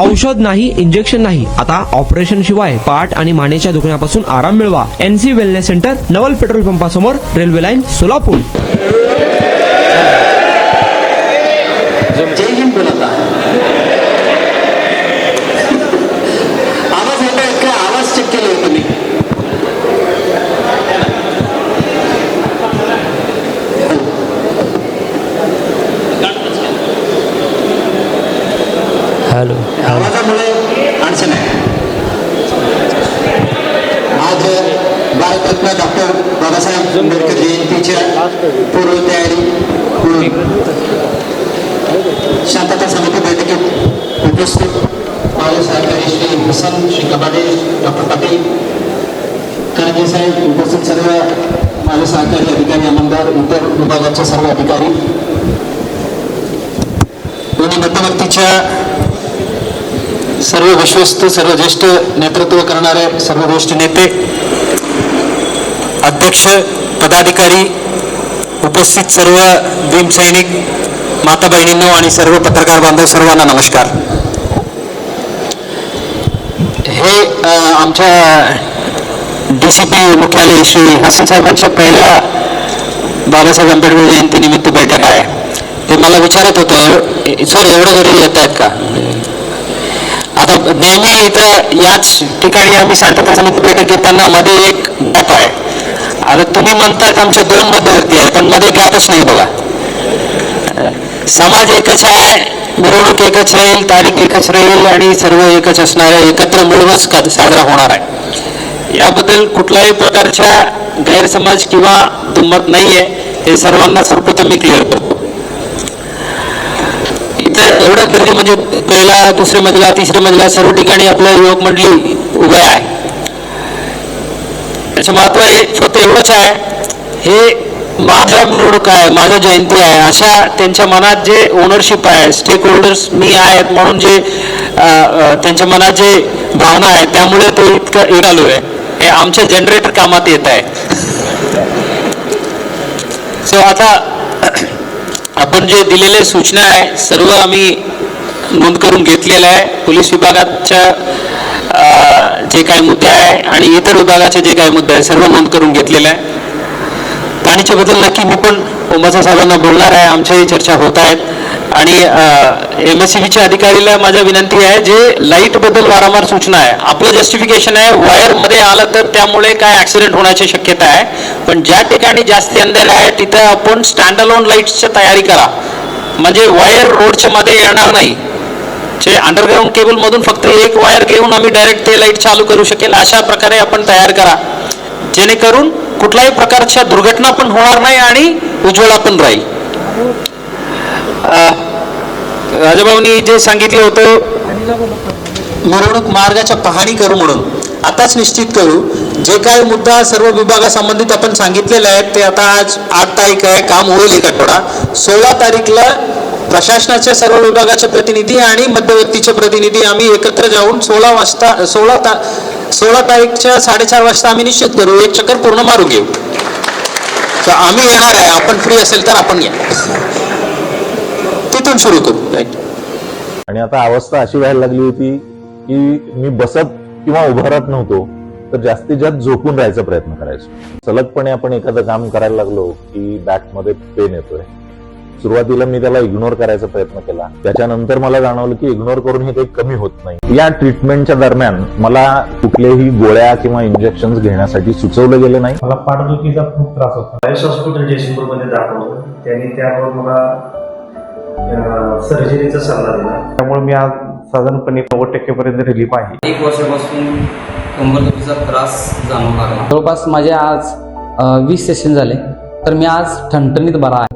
औषध नाही, इंजेक्शन नाही, आता ऑपरेशन शिवाय पाठ आणि मानेच्या दुखण्यापासून आराम मिळवा. NC वेलनेस सेंटर, नवल पेट्रोल पंपासमोर, रेल्वे लाईन, सोलापूर. जय हिंद बोलता आवाज येतोय का? आवाज चेक केले तुम्ही? हॅलो. आवाजामुळे अडचण आहे. आज भारतरत्न डॉक्टर बाबासाहेब आंबेडकर जयंतीच्या पूर्व तयारी शांतता समिती बैठकीत उपस्थित माझे सहकारी श्री हसन, श्री कबाडे, डॉक्टर पाटील, काळजे साहेब, उपस्थित सर्व माझे सहकारी अधिकारी, आमदार, इतर विभागाचे सर्व अधिकारी दोन्ही मध्यवर्तीच्या सर्व विश्वस्त, सर्व ज्येष्ठ नेतृत्व करणारे सर्व ज्येष्ठ नेते, अध्यक्ष, पदाधिकारी, उपस्थित सर्व भीमसैनिक, माता बहिणींनो आणि सर्व पत्रकार बांधव, सर्वांना नमस्कार. हे आमच्या DCP मुख्यालय श्री हसन साहेबांच्या पहिल्या बाबासाहेब आंबेडकर जयंतीनिमित्त बैठक आहे. ते मला विचारत होतं, सर एवढं घरी येत आहेत का? आता नेहमी इथं याच ठिकाणी आम्ही शांतता समिती बैठक घेताना मध्ये एक गॅप आहे. आता तुम्ही म्हणतात आमच्या 2 मध्यवर्ती आहे, पण मध्ये गॅपच नाही बघा. समाज एकच आहे, मिरवणूक एकच राहील, तारीख एकच राहील आणि सर्व एकच असणार आहे. एकत्र मिळूनच साजरा होणार आहे. याबद्दल कुठल्याही प्रकारच्या गैरसमज किंवा दुमत नाही आहे. हे सर्वांना सर्वप्रथम मी क्लिअर करतो. इथं एवढं गर्दी म्हणजे पहिला, दुसऱ्या मजला, तिसऱ्या मजला सर्व ठिकाणी आपल्या युवक मंडळी उभे आहे. त्याचं महत्व हे फक्त एवढंच आहे, हे माझा मिरवणूक आहे, माझा जयंती आहे, अशा त्यांच्या मनात जे ओनरशिप आहे, स्टेक होल्डर्स मी आहेत म्हणून जे त्यांच्या मनात जे भावना आहे, त्यामुळे तो इतकं चालू आहे. हे आमच्या जनरेटर कामात येत आहे. सो आता आपण जे दिलेले सूचना आहे सर्व आम्ही नोंद करून घेतलेलं आहे. पोलीस विभागाच्या जे काही मुद्दे आहे आणि इतर विभागाचे जे काही मुद्दे आहे सर्व नोंद करून घेतलेलं आहे. पाणीच्या बद्दल नक्की मी पण ओंबासा साहेबांना बोलणार आहे. आमच्याही चर्चा होत आहेत आणि MSCBच्या अधिकारीला माझ्या विनंती आहे, जे लाईट बद्दल वारंवार सूचना आहे, आपलं जस्टिफिकेशन आहे वायरमध्ये आलं तर त्यामुळे काय ॲक्सिडेंट होण्याची शक्यता आहे, पण ज्या ठिकाणी जास्ती अंधार आहे तिथं आपण स्टँड अलोन लाईट्सची तयारी करा, म्हणजे वायर रोडच्या मध्ये येणार नाही. जे अंडरग्राऊंड केबलमधून फक्त एक वायर घेऊन आम्ही डायरेक्ट ते लाईट चालू करू शकेल अशा प्रकारे आपण तयार करा, जेणेकरून कुठल्याही प्रकारच्या दुर्घटना पण होणार नाही आणि उज्ज्वला पण राहील. राजाभाऊंनी जे सांगितलं होतं मिरवणूक मार्गाच्या पाहणी करू म्हणून, आताच निश्चित करू. जे काही मुद्दा सर्व विभागासंबंधित आपण सांगितलेले आहेत ते आता आज 8 तारीख आहे, काम होईल एक आठवडा. 16 तारीखला प्रशासनाच्या सर्व विभागाचे प्रतिनिधी आणि मध्यवर्तीचे प्रतिनिधी आम्ही एकत्र जाऊन 16 तारीखच्या 4:30 वाजता आम्ही निश्चित करू, एक चक्कर पूर्ण मारून घेऊ. तर आम्ही येणार आहे, आपण फ्री असेल तर आपण या, तिथून सुरू करू. आणि आता अवस्था अशी व्हायला लागली होती की मी बसत किंवा उभं राहत नव्हतो, तर जास्तीत जास्त झोपून राहायचा प्रयत्न करायचो. सलगपणे आपण एखादं काम करायला लागलो की बॅकमध्ये पेन येतोय. सुरुवातीला मी त्याला इग्नोर करायचा प्रयत्न केला, त्याच्यानंतर मला जाणवलं की इग्नोर करून हे काही कमी होत नाही. या ट्रीटमेंटच्या दरम्यान मला कुठलेही गोळ्या किंवा इंजेक्शन घेण्यासाठी सुचवलं गेलं नाही. मला पाठदुखीचा खूप त्रास होता. आयुष हॉस्पिटल जयसिंगपूरमध्ये दाखवलं, त्यांनी त्यावर मला सर्जरीचा सल्ला दिला, त्यामुळे मी आज साधारणपणे 90% पर्यंत रिलीफ आहे. 1 वर्षापासून कंबरदुखीचा त्रास जाणवू लागला. जवळपास माझे आज 20 सेशन झाले, तर मी आज ठणठणीत बरा आहे.